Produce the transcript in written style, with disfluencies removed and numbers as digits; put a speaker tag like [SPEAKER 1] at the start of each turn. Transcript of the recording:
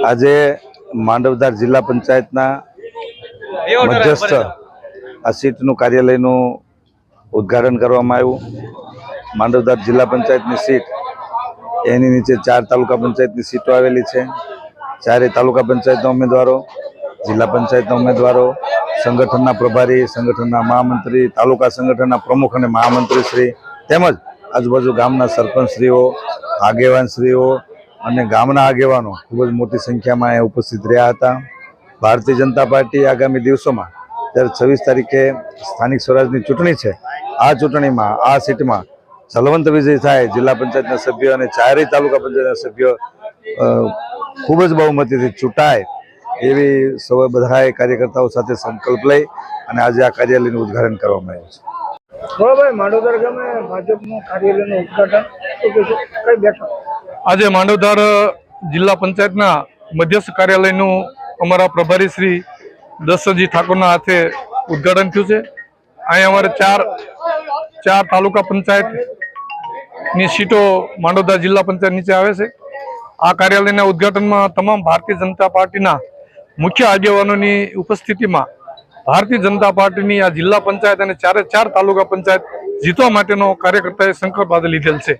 [SPEAKER 1] આજે માંડવદાર જિલ્લા પંચાયતના મધ્યસ્થ આ સીટનું કાર્યાલયનું ઉદ્ઘાટન કરવામાં આવ્યું। માંડવદાર જિલ્લા પંચાયતની સીટ એની નીચે 4 તાલુકા પંચાયતની સીટો આવેલી છે। ચારે તાલુકા પંચાયતના ઉમેદવારો, જિલ્લા પંચાયતના ઉમેદવારો, સંગઠનના પ્રભારી, સંગઠનના મહામંત્રી, તાલુકા સંગઠનના પ્રમુખ અને મહામંત્રીશ્રી તેમજ આજુબાજુ ગામના સરપંચશ્રીઓ, આગેવાનશ્રીઓ અને ગામના આગેવાનો ખૂબ જ મોટી સંખ્યામાં અહીંયા ઉપસ્થિત રહ્યા હતા। ભારતીય જનતા પાર્ટી આગામી દિવસોમાં જ્યારે 26 તારીખે સ્થાનિક સ્વરાજની ચૂંટણી છે, આ ચૂંટણીમાં આ સીટમાં જલવંત વિજય થાય, જિલ્લા પંચાયતના સભ્યો અને ચારેય તાલુકા પંચાયતના સભ્યો ખૂબ જ બહુમતીથી ચૂંટાય એવી સૌ બધાએ કાર્યકર્તાઓ સાથે સંકલ્પ લઈ અને આજે આ કાર્યાલયનું ઉદ્ઘાટન કરવામાં આવ્યું છે।
[SPEAKER 2] ભાઈ માંડવદાર ગામે ભાજપનું કાર્યાલયનું ઉદ્ઘાટન કઈ બેઠક?
[SPEAKER 3] આજે માંડવદાર જિલ્લા પંચાયતના મધ્યસ્થ કાર્યાલયનું અમારા પ્રભારી શ્રી દશરથજી ઠાકોરના હાથે ઉદ્ઘાટન થયું છે। અહીં અમારે ચાર તાલુકા પંચાયતની સીટો માંડવદાર જિલ્લા પંચાયત નીચે આવે છે। આ કાર્યાલયના ઉદ્ઘાટનમાં તમામ ભારતીય જનતા પાર્ટીના મુખ્ય આગેવાનોની ઉપસ્થિતિમાં ભારતીય જનતા પાર્ટીની આ જિલ્લા પંચાયત અને ચારે ચાર તાલુકા પંચાયત જીતવા માટેનો કાર્યકર્તાએ સંકલ્પ લીધેલ છે।